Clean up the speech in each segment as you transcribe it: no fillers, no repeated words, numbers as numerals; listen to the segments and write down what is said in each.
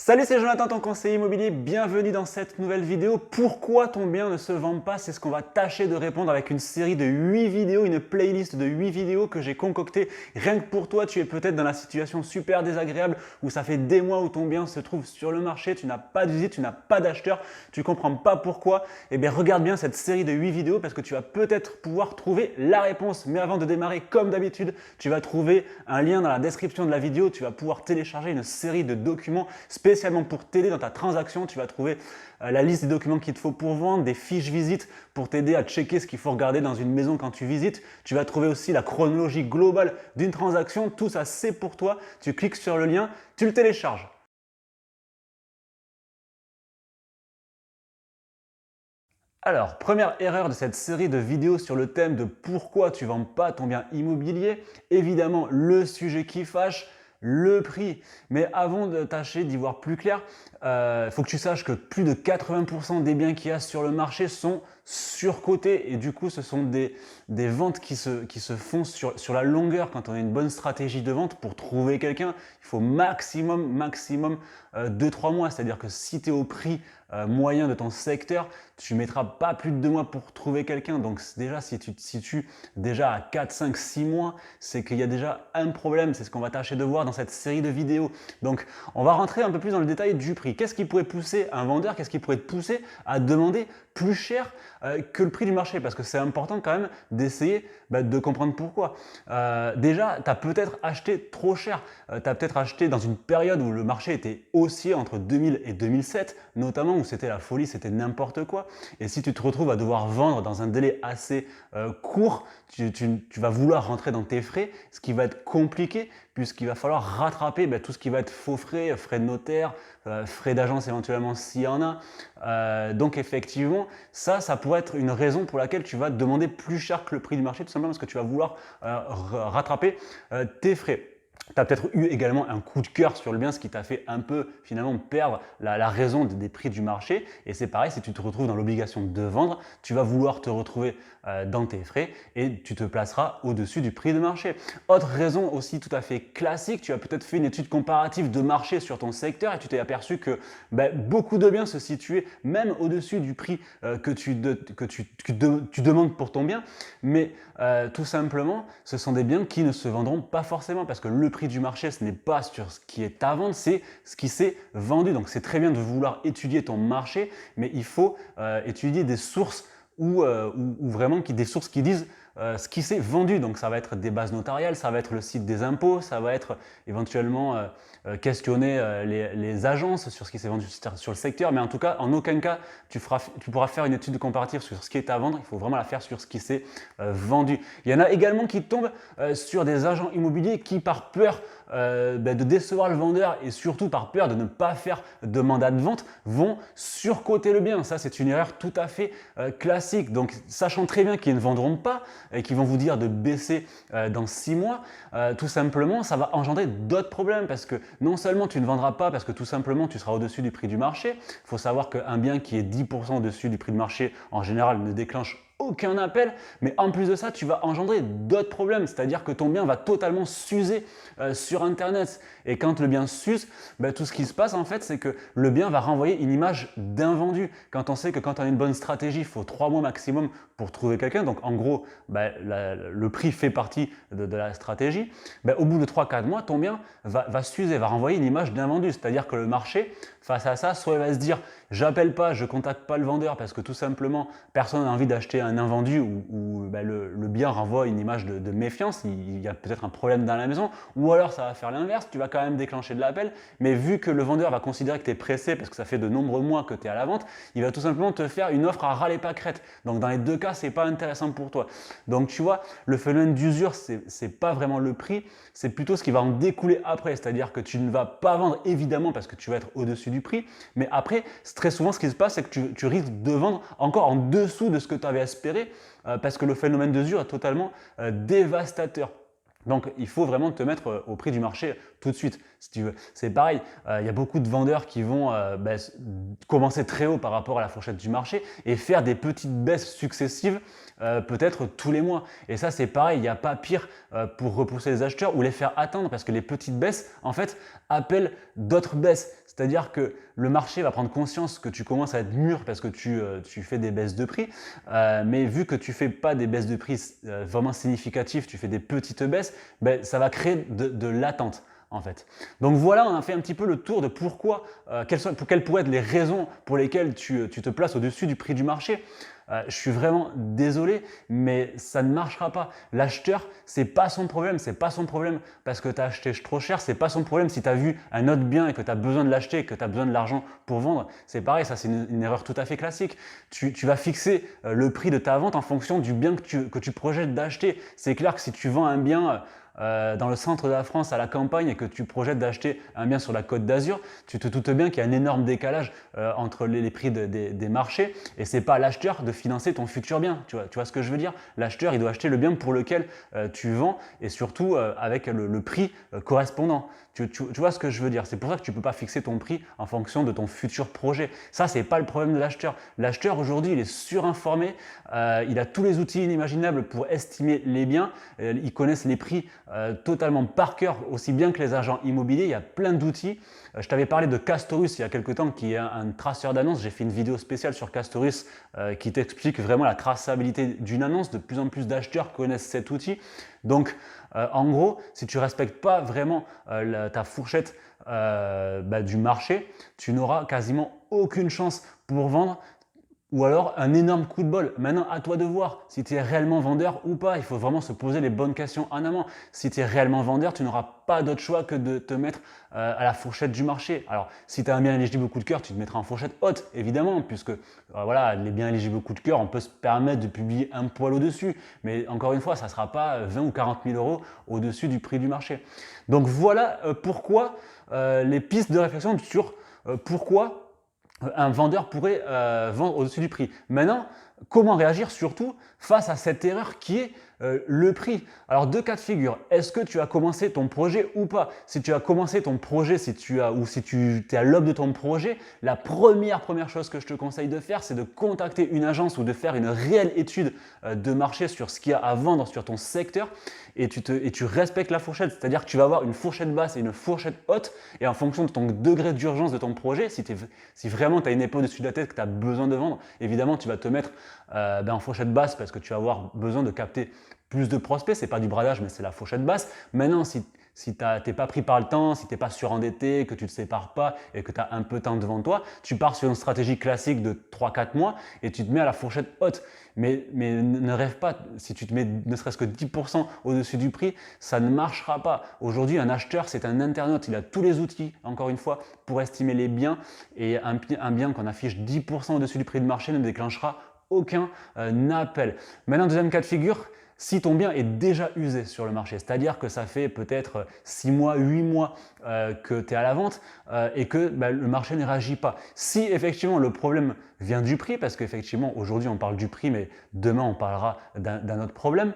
Salut, c'est Jonathan, ton conseiller immobilier. Bienvenue dans cette nouvelle vidéo. Pourquoi ton bien ne se vend pas? C'est ce qu'on va tâcher de répondre avec une série de 8 vidéos, une playlist de 8 vidéos que j'ai concoctées rien que pour toi. Tu es peut-être dans la situation super désagréable où ça fait des mois où ton bien se trouve sur le marché, tu n'as pas de visite, tu n'as pas d'acheteur, tu ne comprends pas pourquoi. Eh bien, regarde bien cette série de 8 vidéos parce que tu vas peut-être pouvoir trouver la réponse. Mais avant de démarrer, comme d'habitude, tu vas trouver un lien dans la description de la vidéo. Tu vas pouvoir télécharger une série de documents spécialement pour t'aider dans ta transaction. Tu vas trouver la liste des documents qu'il te faut pour vendre, des fiches visites pour t'aider à checker ce qu'il faut regarder dans une maison quand tu visites. Tu vas trouver aussi la chronologie globale d'une transaction. Tout ça, c'est pour toi. Tu cliques sur le lien, tu le télécharges. Alors, première erreur de cette série de vidéos sur le thème de pourquoi tu ne vends pas ton bien immobilier. Évidemment, le sujet qui fâche, le prix. Mais avant de tâcher d'y voir plus clair, il faut que tu saches que plus de 80% des biens qu'il y a sur le marché sont surcotés et du coup ce sont des ventes qui se font sur la longueur. Quand on a une bonne stratégie de vente pour trouver quelqu'un, il faut maximum 2-3 mois. C'est-à-dire que si tu es au prix moyen de ton secteur, tu ne mettras pas plus de 2 mois pour trouver quelqu'un. Donc déjà, si tu te situes déjà à 4, 5, 6 mois, c'est qu'il y a déjà un problème. C'est ce qu'on va tâcher de voir dans cette série de vidéos. Donc on va rentrer un peu plus dans le détail du prix. Qu'est-ce qui pourrait pousser un vendeur, qu'est-ce qui pourrait te pousser à demander plus cher que le prix du marché? Parce que c'est important quand même d'essayer de comprendre pourquoi. Déjà, tu as peut-être acheté trop cher. Tu as peut-être acheté dans une période où le marché était haussier entre 2000 et 2007, notamment où c'était la folie, c'était n'importe quoi. Et si tu te retrouves à devoir vendre dans un délai assez court, tu vas vouloir rentrer dans tes frais, ce qui va être compliqué puisqu'il va falloir rattraper tout ce qui va être faux frais, frais de notaire, frais d'agence éventuellement s'il y en a. Donc effectivement, ça pourrait être une raison pour laquelle tu vas demander plus cher que le prix du marché, tout simplement parce que tu vas vouloir rattraper tes frais. Tu as peut-être eu également un coup de cœur sur le bien, ce qui t'a fait un peu finalement perdre la raison des prix du marché. Et c'est pareil, si tu te retrouves dans l'obligation de vendre, tu vas vouloir te retrouver dans tes frais et tu te placeras au-dessus du prix de marché. Autre raison aussi tout à fait classique, tu as peut-être fait une étude comparative de marché sur ton secteur et tu t'es aperçu que beaucoup de biens se situaient même au-dessus du prix que tu demandes pour ton bien. Mais tout simplement, ce sont des biens qui ne se vendront pas forcément parce que le prix du marché, ce n'est pas sur ce qui est à vendre, c'est ce qui s'est vendu. Donc c'est très bien de vouloir étudier ton marché, mais il faut étudier des sources ou vraiment des sources qui disent ce qui s'est vendu. Donc ça va être des bases notariales, ça va être le site des impôts, ça va être éventuellement questionner les agences sur ce qui s'est vendu sur le secteur. Mais en tout cas, en aucun cas, tu pourras faire une étude comparative sur ce qui est à vendre. Il faut vraiment la faire sur ce qui s'est vendu. Il y en a également qui tombent sur des agents immobiliers qui, par peur de décevoir le vendeur et surtout par peur de ne pas faire de mandat de vente, vont surcoter le bien. Ça, c'est une erreur tout à fait classique. Donc, sachant très bien qu'ils ne vendront pas et qu'ils vont vous dire de baisser dans 6 mois, tout simplement, ça va engendrer d'autres problèmes parce que non seulement tu ne vendras pas parce que tout simplement tu seras au-dessus du prix du marché. Il faut savoir qu'un bien qui est 10% au-dessus du prix du marché, en général, ne déclenche aucun appel, mais en plus de ça, tu vas engendrer d'autres problèmes, c'est-à-dire que ton bien va totalement s'user sur Internet. Et quand le bien s'use, tout ce qui se passe en fait, c'est que le bien va renvoyer une image d'invendu. Quand on sait que quand on a une bonne stratégie, il faut 3 mois maximum pour trouver quelqu'un, donc en gros, le prix fait partie de la stratégie, au bout de 3-4 mois, ton bien va s'user, va renvoyer une image d'invendu, c'est-à-dire que le marché, face à ça, soit il va se dire « j'appelle pas, je contacte pas le vendeur parce que tout simplement, personne n'a envie d'acheter un invendu où le bien renvoie une image de méfiance, il y a peut-être un problème dans la maison, ou alors ça va faire l'inverse, tu vas quand même déclencher de l'appel, mais vu que le vendeur va considérer que tu es pressé parce que ça fait de nombreux mois que tu es à la vente, il va tout simplement te faire une offre à ras les pâquerettes. Donc dans les deux cas, c'est pas intéressant pour toi. Donc tu vois, le phénomène d'usure, c'est pas vraiment le prix, c'est plutôt ce qui va en découler après, c'est-à-dire que tu ne vas pas vendre évidemment parce que tu vas être au-dessus du prix, mais après, très souvent ce qui se passe, c'est que tu risques de vendre encore en dessous de ce que tu avais espéré parce que le phénomène d'usure est totalement dévastateur. Donc il faut vraiment te mettre au prix du marché tout de suite, si tu veux. C'est pareil, il y a beaucoup de vendeurs qui vont commencer très haut par rapport à la fourchette du marché et faire des petites baisses successives peut-être tous les mois. Et ça, c'est pareil, il n'y a pas pire pour repousser les acheteurs ou les faire attendre parce que les petites baisses, en fait, appellent d'autres baisses. C'est-à-dire que le marché va prendre conscience que tu commences à être mûr parce que tu fais des baisses de prix, mais vu que tu ne fais pas des baisses de prix vraiment significatives, tu fais des petites baisses, ça va créer de l'attente. En fait. Donc voilà, on a fait un petit peu le tour de pourquoi, quelles pourraient être les raisons pour lesquelles tu te places au-dessus du prix du marché. Je suis vraiment désolé, mais ça ne marchera pas. L'acheteur, c'est pas son problème, c'est pas son problème parce que tu as acheté trop cher, c'est pas son problème si tu as vu un autre bien et que tu as besoin de l'acheter et que tu as besoin de l'argent pour vendre. C'est pareil, ça c'est une erreur tout à fait classique. Tu vas fixer le prix de ta vente en fonction du bien que tu projettes d'acheter. C'est clair que si tu vends un bien dans le centre de la France à la campagne et que tu projettes d'acheter un bien sur la Côte d'Azur, tu te doutes bien qu'il y a un énorme décalage entre les prix des marchés et c'est pas à l'acheteur de financer ton futur bien. Tu vois ce que je veux dire? L'acheteur, il doit acheter le bien pour lequel tu vends et surtout avec le prix correspondant. Tu vois ce que je veux dire? C'est pour ça que tu ne peux pas fixer ton prix en fonction de ton futur projet. Ça, ce n'est pas le problème de l'acheteur. L'acheteur, aujourd'hui, il est surinformé. Il a tous les outils inimaginables pour estimer les biens. Ils connaissent les prix totalement par cœur, aussi bien que les agents immobiliers. Il y a plein d'outils. Je t'avais parlé de Castorus il y a quelques temps, qui est un traceur d'annonces. J'ai fait une vidéo spéciale sur Castorus qui t'explique vraiment la traçabilité d'une annonce. De plus en plus d'acheteurs connaissent cet outil. Donc, en gros, si tu ne respectes pas vraiment ta fourchette du marché, tu n'auras quasiment aucune chance pour vendre ou alors un énorme coup de bol. Maintenant, à toi de voir si tu es réellement vendeur ou pas. Il faut vraiment se poser les bonnes questions en amont. Si tu es réellement vendeur, tu n'auras pas d'autre choix que de te mettre à la fourchette du marché. Alors, si tu as un bien éligible au coup de cœur, tu te mettras en fourchette haute, évidemment, puisque voilà, les biens éligibles au coup de cœur, on peut se permettre de publier un poil au-dessus. Mais encore une fois, ça ne sera pas 20 ou 40 000 euros au-dessus du prix du marché. Donc voilà pourquoi les pistes de réflexion sur pourquoi un vendeur pourrait vendre au-dessus du prix. Maintenant, comment réagir surtout face à cette erreur qui est le prix? Alors, deux cas de figure. Est-ce que tu as commencé ton projet ou pas? Si tu as commencé ton projet, si tu es à l'aube de ton projet, la première chose que je te conseille de faire, c'est de contacter une agence ou de faire une réelle étude de marché sur ce qu'il y a à vendre sur ton secteur et tu respectes la fourchette. C'est-à-dire que tu vas avoir une fourchette basse et une fourchette haute et en fonction de ton degré d'urgence de ton projet, si vraiment tu as une épée au-dessus de la tête que tu as besoin de vendre, évidemment, tu vas te mettre en fourchette basse parce que tu vas avoir besoin de capter plus de prospects. Ce n'est pas du bradage, mais c'est la fourchette basse. Maintenant, si tu n'es pas pris par le temps, si tu n'es pas surendetté, que tu ne te sépares pas et que tu as un peu de temps devant toi, tu pars sur une stratégie classique de 3-4 mois et tu te mets à la fourchette haute. Mais ne rêve pas, si tu te mets ne serait-ce que 10% au-dessus du prix, ça ne marchera pas. Aujourd'hui, un acheteur, c'est un internaute. Il a tous les outils, encore une fois, pour estimer les biens. Et un bien qu'on affiche 10% au-dessus du prix de marché ne déclenchera aucun appel. Maintenant, deuxième cas de figure, si ton bien est déjà usé sur le marché, c'est-à-dire que ça fait peut-être 6 mois, 8 mois que tu es à la vente et que le marché ne réagit pas. Si effectivement le problème vient du prix, parce qu'effectivement aujourd'hui on parle du prix, mais demain on parlera d'un autre problème,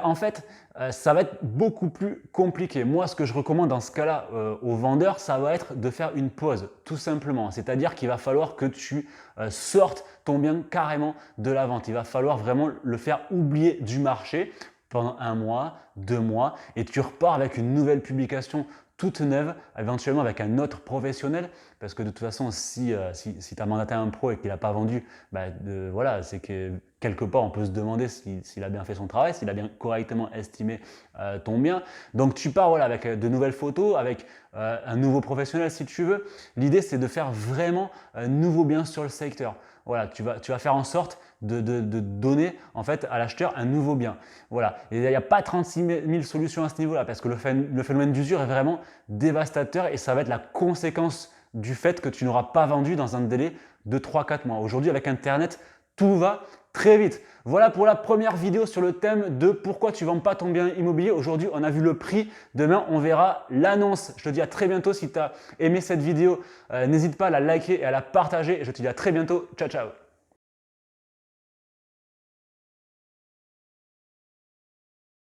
en fait ça va être beaucoup plus compliqué. Moi, ce que je recommande dans ce cas-là aux vendeurs, ça va être de faire une pause, tout simplement. C'est-à-dire qu'il va falloir que tu sortes ton bien carrément de la vente. Il va falloir vraiment le faire oublier du marché pendant 1 mois, 2 mois et tu repars avec une nouvelle publication toute neuve, éventuellement avec un autre professionnel, parce que de toute façon, si tu as mandaté un pro et qu'il n'a pas vendu, voilà, c'est que quelque part, on peut se demander s'il a bien fait son travail, s'il a bien correctement estimé ton bien. Donc, tu pars voilà, avec de nouvelles photos, avec un nouveau professionnel si tu veux. L'idée, c'est de faire vraiment un nouveau bien sur le secteur. Voilà, tu vas faire en sorte de donner en fait à l'acheteur un nouveau bien. Voilà. Et il n'y a pas 36 000 solutions à ce niveau-là parce que le phénomène d'usure est vraiment dévastateur et ça va être la conséquence du fait que tu n'auras pas vendu dans un délai de 3-4 mois. Aujourd'hui, avec Internet, tout va très vite. Voilà pour la première vidéo sur le thème de pourquoi tu ne vends pas ton bien immobilier. Aujourd'hui, on a vu le prix. Demain, on verra l'annonce. Je te dis à très bientôt. Si tu as aimé cette vidéo, n'hésite pas à la liker et à la partager. Je te dis à très bientôt. Ciao, ciao.